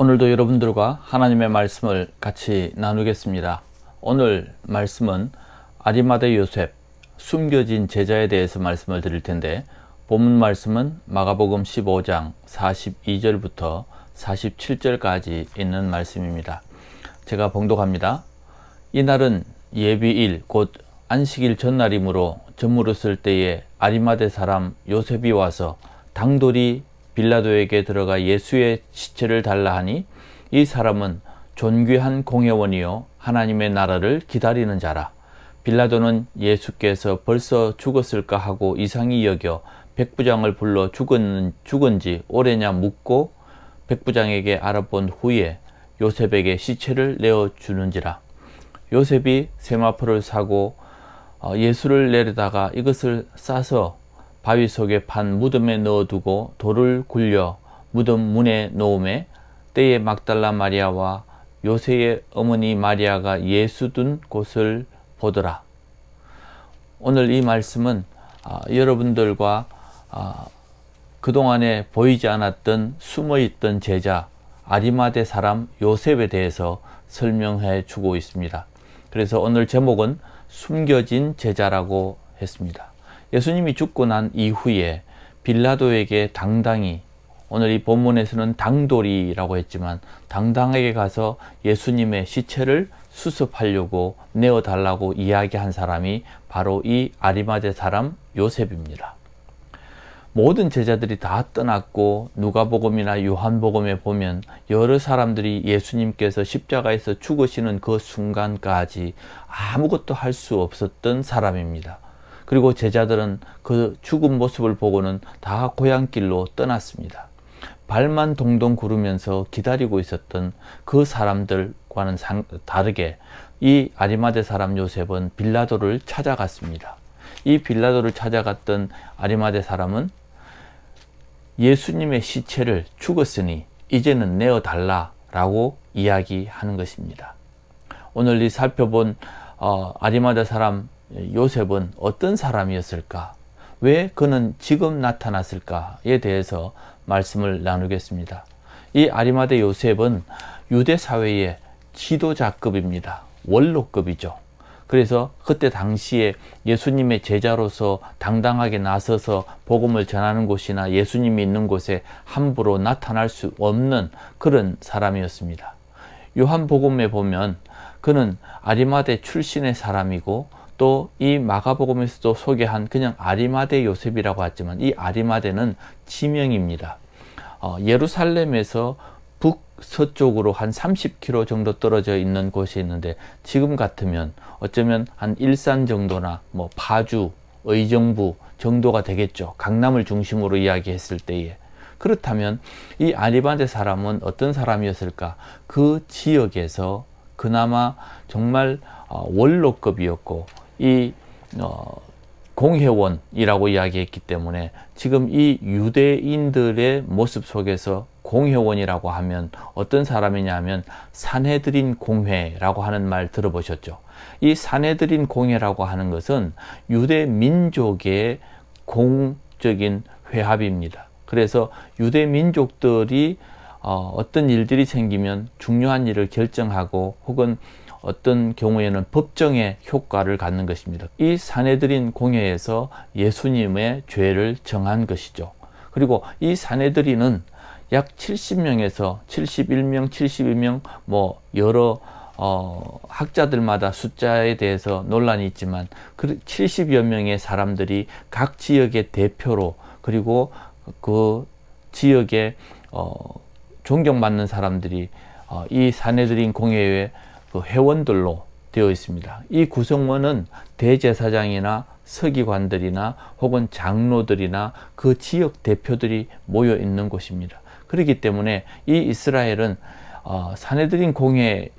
오늘도 여러분들과 하나님의 말씀을 같이 나누겠습니다. 오늘 말씀은 아리마대 요셉, 숨겨진 제자에 대해서 말씀을 드릴 텐데, 본문 말씀은 마가복음 15장 42절부터 47절까지 있는 말씀입니다. 제가 봉독합니다. 이날은 예비일 곧 안식일 전날이므로 저물었을 때에 아리마대 사람 요셉이 와서 당돌이 빌라도에게 들어가 예수의 시체를 달라 하니, 이 사람은 존귀한 공회원이요 하나님의 나라를 기다리는 자라. 빌라도는 예수께서 벌써 죽었을까 하고 이상히 여겨 백부장을 불러 죽은지 오래냐 묻고 백부장에게 알아본 후에 요셉에게 시체를 내어주는지라. 요셉이 세마포를 사고 예수를 내려다가 이것을 싸서 바위 속에 판 무덤에 넣어두고 돌을 굴려 무덤 문에 놓음에, 때에 막달라 마리아와 요새의 어머니 마리아가 예수 둔 곳을 보더라. 오늘 이 말씀은 여러분들과 그동안에 보이지 않았던 숨어있던 제자 아리마대 사람 요셉에 대해서 설명해 주고 있습니다. 그래서 오늘 제목은 숨겨진 제자라고 했습니다. 예수님이 죽고 난 이후에 빌라도에게 당당히, 오늘 이 본문에서는 당돌이라고 했지만 당당하게 가서 예수님의 시체를 수습하려고 내어달라고 이야기한 사람이 바로 이 아리마대 사람 요셉입니다. 모든 제자들이 다 떠났고 누가복음이나 요한복음에 보면 여러 사람들이 예수님께서 십자가에서 죽으시는 그 순간까지 아무것도 할 수 없었던 사람입니다. 그리고 제자들은 그 죽은 모습을 보고는 다 고향길로 떠났습니다. 발만 동동 구르면서 기다리고 있었던 그 사람들과는 다르게 이 아리마대 사람 요셉은 빌라도를 찾아갔습니다. 이 빌라도를 찾아갔던 아리마대 사람은 예수님의 시체를 죽었으니 이제는 내어달라라고 이야기하는 것입니다. 오늘 이 살펴본 아리마대 사람 요셉은 어떤 사람이었을까? 왜 그는 지금 나타났을까에 대해서 말씀을 나누겠습니다. 이 아리마대 요셉은 유대 사회의 지도자급입니다. 원로급이죠. 그래서 그때 당시에 예수님의 제자로서 당당하게 나서서 복음을 전하는 곳이나 예수님이 있는 곳에 함부로 나타날 수 없는 그런 사람이었습니다. 요한복음에 보면 그는 아리마대 출신의 사람이고, 또 이 마가복음에서도 소개한 그냥 아리마대 요셉이라고 하지만 이 아리마대는 지명입니다. 예루살렘에서 북서쪽으로 한 30km 정도 떨어져 있는 곳이 있는데, 지금 같으면 어쩌면 한 일산 정도나 파주, 의정부 정도가 되겠죠. 강남을 중심으로 이야기했을 때에. 그렇다면 이 아리마대 사람은 어떤 사람이었을까? 그 지역에서 그나마 정말 원로급이었고, 이 공회원이라고 이야기했기 때문에 지금 이 유대인들의 모습 속에서 공회원이라고 하면 어떤 사람이냐 하면 산헤드린 공회라고 하는 말 들어보셨죠? 이 산헤드린 공회라고 하는 것은 유대 민족의 공적인 회합입니다. 그래서 유대 민족들이 어떤 일들이 생기면 중요한 일을 결정하고 혹은 어떤 경우에는 법정의 효과를 갖는 것입니다. 이 산헤드린 공회에서 예수님의 죄를 정한 것이죠. 그리고 이 산헤드린은 약 70명에서 71명, 72명 여러 학자들마다 숫자에 대해서 논란이 있지만 70여 명의 사람들이 각 지역의 대표로, 그리고 그 지역에 존경받는 사람들이 이 산헤드린 공회의 그 회원들로 되어 있습니다. 이 구성원은 대제사장이나 서기관들이나 혹은 장로들이나 그 지역 대표들이 모여 있는 곳입니다. 그렇기 때문에 이 이스라엘은 산헤드린 공회에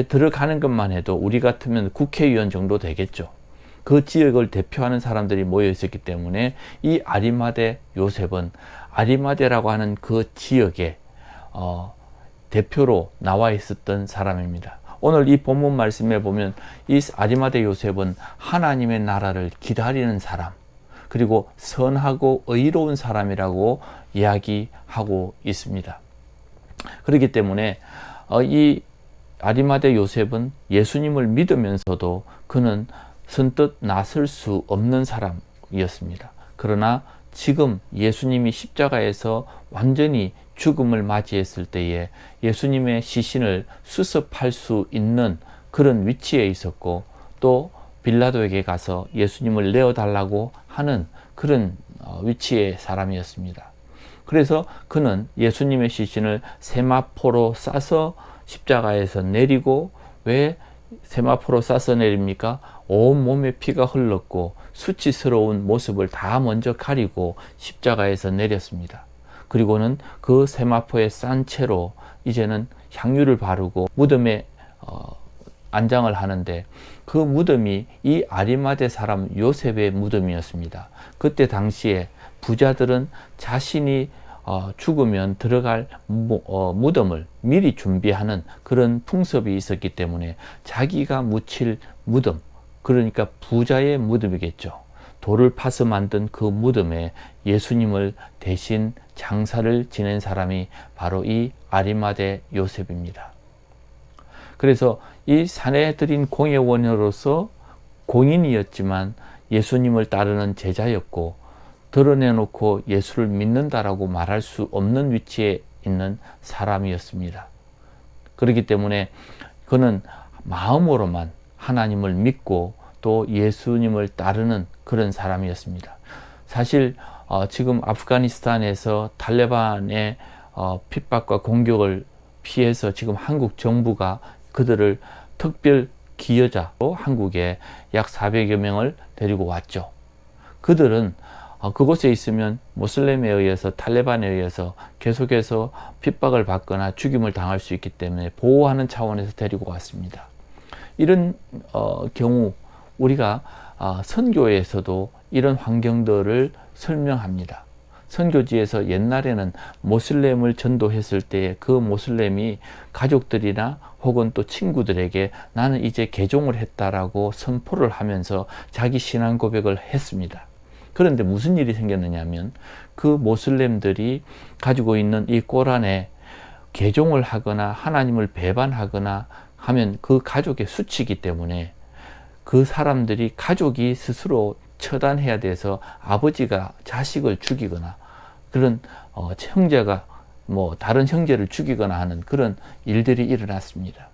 들어가는 것만 해도 우리 같으면 국회의원 정도 되겠죠. 그 지역을 대표하는 사람들이 모여 있었기 때문에 이 아리마대 요셉은 아리마대라고 하는 그 지역에 대표로 나와 있었던 사람입니다. 오늘 이 본문 말씀에 보면 이 아리마대 요셉은 하나님의 나라를 기다리는 사람, 그리고 선하고 의로운 사람이라고 이야기하고 있습니다. 그렇기 때문에 이 아리마대 요셉은 예수님을 믿으면서도 그는 선뜻 나설 수 없는 사람이었습니다. 그러나 지금 예수님이 십자가에서 완전히 죽음을 맞이했을 때에 예수님의 시신을 수습할 수 있는 그런 위치에 있었고, 또 빌라도에게 가서 예수님을 내어달라고 하는 그런 위치의 사람이었습니다. 그래서 그는 예수님의 시신을 세마포로 싸서 십자가에서 내리고, 왜 세마포로 싸서 내립니까? 온 몸에 피가 흘렀고 수치스러운 모습을 다 먼저 가리고 십자가에서 내렸습니다. 그리고는 그 세마포에 싼 채로 이제는 향유를 바르고 무덤에 안장을 하는데, 그 무덤이 이 아리마대 사람 요셉의 무덤이었습니다. 그때 당시에 부자들은 자신이 죽으면 들어갈 무덤을 미리 준비하는 그런 풍습이 있었기 때문에 자기가 묻힐 무덤, 그러니까 부자의 무덤이겠죠. 돌을 파서 만든 그 무덤에 예수님을 대신 장사를 지낸 사람이 바로 이 아리마대 요셉입니다. 그래서 이 사내들인 공예원으로서 공인이었지만 예수님을 따르는 제자였고, 드러내놓고 예수를 믿는다라고 말할 수 없는 위치에 있는 사람이었습니다. 그렇기 때문에 그는 마음으로만 하나님을 믿고 또 예수님을 따르는 그런 사람이었습니다. 사실 지금 아프가니스탄에서 탈레반의 핍박과 공격을 피해서 지금 한국 정부가 그들을 특별 기여자로 한국에 약 400여 명을 데리고 왔죠. 그들은 그곳에 있으면 모슬렘에 의해서, 탈레반에 의해서 계속해서 핍박을 받거나 죽임을 당할 수 있기 때문에 보호하는 차원에서 데리고 왔습니다. 이런 경우 우리가 선교에서도 이런 환경들을 설명합니다. 선교지에서 옛날에는 모슬렘을 전도했을 때 그 모슬렘이 가족들이나 혹은 또 친구들에게 나는 이제 개종을 했다라고 선포를 하면서 자기 신앙 고백을 했습니다. 그런데 무슨 일이 생겼느냐 하면, 그 모슬렘들이 가지고 있는 이 꼬란에 개종을 하거나 하나님을 배반하거나 하면 그 가족의 수치이기 때문에 그 사람들이, 가족이 스스로 처단해야 돼서 아버지가 자식을 죽이거나, 그런 형제가 다른 형제를 죽이거나 하는 그런 일들이 일어났습니다.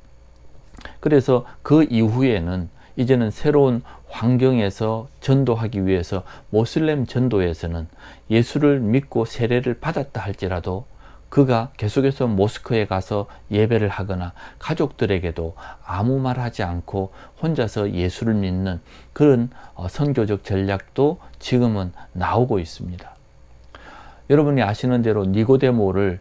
그래서 그 이후에는 이제는 새로운 환경에서 전도하기 위해서 모슬렘 전도에서는 예수를 믿고 세례를 받았다 할지라도 그가 계속해서 모스크에 가서 예배를 하거나 가족들에게도 아무 말 하지 않고 혼자서 예수를 믿는 그런 선교적 전략도 지금은 나오고 있습니다. 여러분이 아시는 대로 니고데모를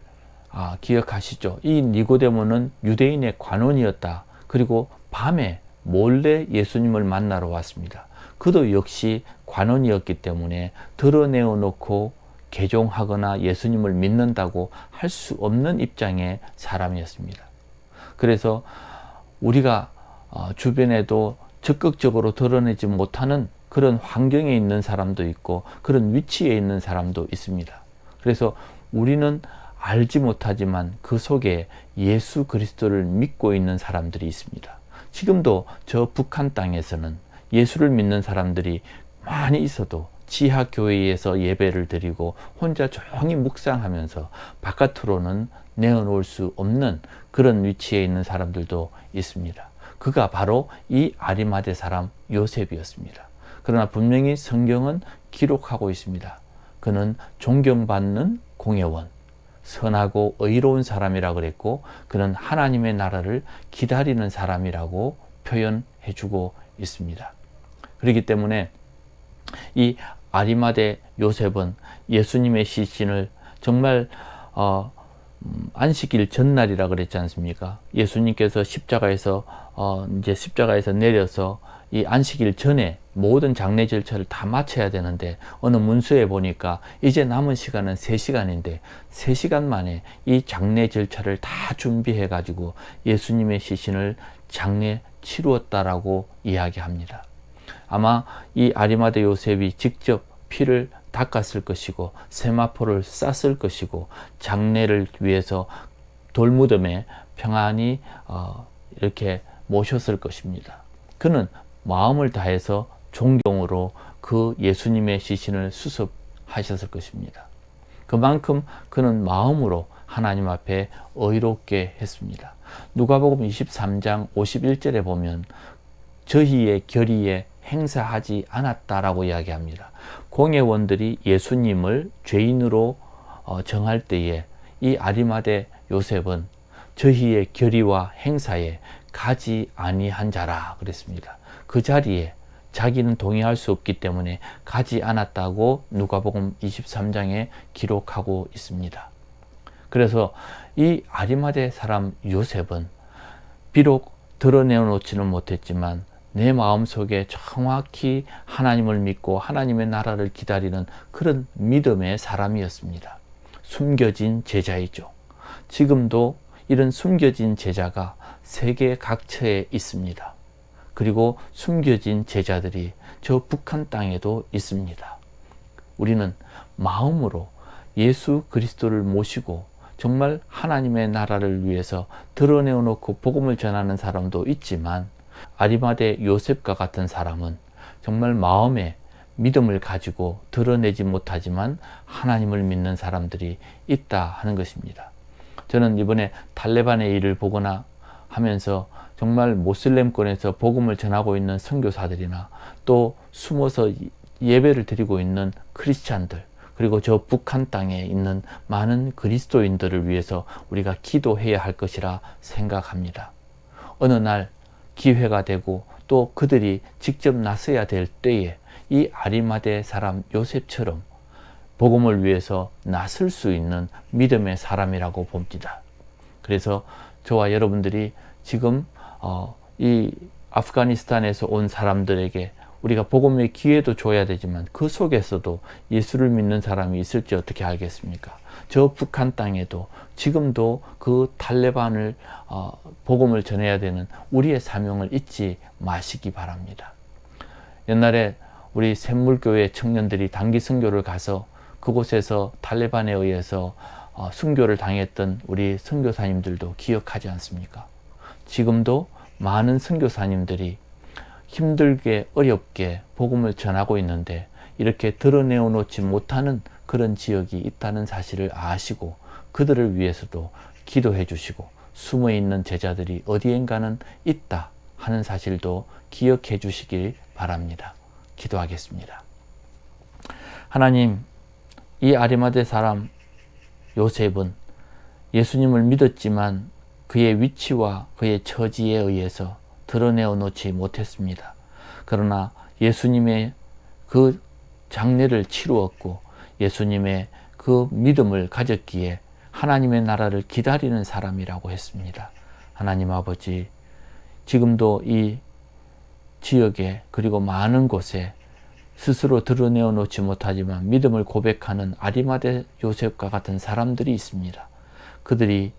기억하시죠? 이 니고데모는 유대인의 관원이었다. 그리고 밤에 몰래 예수님을 만나러 왔습니다. 그도 역시 관원이었기 때문에 드러내어 놓고 개종하거나 예수님을 믿는다고 할 수 없는 입장의 사람이었습니다. 그래서 우리가 주변에도 적극적으로 드러내지 못하는 그런 환경에 있는 사람도 있고 그런 위치에 있는 사람도 있습니다. 그래서 우리는 알지 못하지만 그 속에 예수 그리스도를 믿고 있는 사람들이 있습니다. 지금도 저 북한 땅에서는 예수를 믿는 사람들이 많이 있어도 지하교회에서 예배를 드리고 혼자 조용히 묵상하면서 바깥으로는 내어놓을 수 없는 그런 위치에 있는 사람들도 있습니다. 그가 바로 이 아리마대 사람 요셉이었습니다. 그러나 분명히 성경은 기록하고 있습니다. 그는 존경받는 공예원, 선하고 의로운 사람이라 그랬고, 그는 하나님의 나라를 기다리는 사람이라고 표현해 주고 있습니다. 그렇기 때문에 이 아리마대 요셉은 예수님의 시신을 정말 안식일 전날이라 그랬지 않습니까? 예수님께서 십자가에서 내려서 이 안식일 전에 모든 장례 절차를 다 마쳐야 되는데, 어느 문서에 보니까 이제 남은 시간은 3시간인데 3시간 만에 이 장례 절차를 다 준비해 가지고 예수님의 시신을 장례 치루었다라고 이야기합니다. 아마 이 아리마대 요셉이 직접 피를 닦았을 것이고 세마포를 쌌을 것이고 장례를 위해서 돌무덤에 평안히 이렇게 모셨을 것입니다. 그는 마음을 다해서 존경으로 그 예수님의 시신을 수습하셨을 것입니다. 그만큼 그는 마음으로 하나님 앞에 의롭게 했습니다. 누가복음 23장 51절에 보면 저희의 결의에 행사하지 않았다라고 이야기합니다. 공회원들이 예수님을 죄인으로 정할 때에 이 아리마대 요셉은 저희의 결의와 행사에 가지 아니한 자라 그랬습니다. 그 자리에 자기는 동의할 수 없기 때문에 가지 않았다고 누가복음 23장에 기록하고 있습니다. 그래서 이 아리마대 사람 요셉은 비록 드러내놓지는 못했지만 내 마음속에 정확히 하나님을 믿고 하나님의 나라를 기다리는 그런 믿음의 사람이었습니다. 숨겨진 제자이죠. 지금도 이런 숨겨진 제자가 세계 각처에 있습니다. 그리고 숨겨진 제자들이 저 북한 땅에도 있습니다. 우리는 마음으로 예수 그리스도를 모시고 정말 하나님의 나라를 위해서 드러내놓고 복음을 전하는 사람도 있지만 아리마대 요셉과 같은 사람은 정말 마음에 믿음을 가지고 드러내지 못하지만 하나님을 믿는 사람들이 있다 하는 것입니다. 저는 이번에 탈레반의 일을 보거나 하면서 정말 모슬렘권에서 복음을 전하고 있는 선교사들이나 또 숨어서 예배를 드리고 있는 크리스찬들, 그리고 저 북한 땅에 있는 많은 그리스도인들을 위해서 우리가 기도해야 할 것이라 생각합니다. 어느 날 기회가 되고 또 그들이 직접 나서야 될 때에 이 아리마대 사람 요셉처럼 복음을 위해서 나설 수 있는 믿음의 사람이라고 봅니다. 그래서 저와 여러분들이 지금 이 아프가니스탄에서 온 사람들에게 우리가 복음의 기회도 줘야 되지만 그 속에서도 예수를 믿는 사람이 있을지 어떻게 알겠습니까? 저 북한 땅에도 지금도 그 탈레반을 복음을 전해야 되는 우리의 사명을 잊지 마시기 바랍니다. 옛날에 우리 샘물교회 청년들이 단기 선교를 가서 그곳에서 탈레반에 의해서 순교를 당했던 우리 선교사님들도 기억하지 않습니까? 지금도 많은 선교사님들이 힘들게 어렵게 복음을 전하고 있는데 이렇게 드러내어 놓지 못하는 그런 지역이 있다는 사실을 아시고 그들을 위해서도 기도해 주시고 숨어 있는 제자들이 어디엔가는 있다 하는 사실도 기억해 주시길 바랍니다. 기도하겠습니다. 하나님, 이 아리마대 사람 요셉은 예수님을 믿었지만 그의 위치와 그의 처지에 의해서 드러내어 놓지 못했습니다. 그러나 예수님의 그 장례를 치루었고 예수님의 그 믿음을 가졌기에 하나님의 나라를 기다리는 사람이라고 했습니다. 하나님 아버지, 지금도 이 지역에 그리고 많은 곳에 스스로 드러내어 놓지 못하지만 믿음을 고백하는 아리마대 요셉과 같은 사람들이 있습니다. 그들이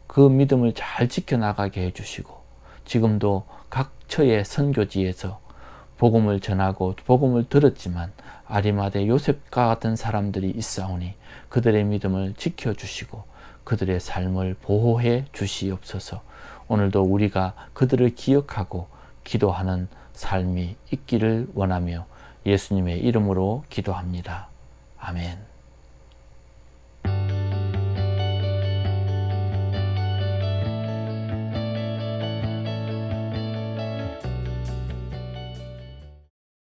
그 믿음을 잘 지켜나가게 해주시고 지금도 각처의 선교지에서 복음을 전하고 복음을 들었지만 아리마대 요셉과 같은 사람들이 있사오니 그들의 믿음을 지켜주시고 그들의 삶을 보호해 주시옵소서. 오늘도 우리가 그들을 기억하고 기도하는 삶이 있기를 원하며 예수님의 이름으로 기도합니다. 아멘.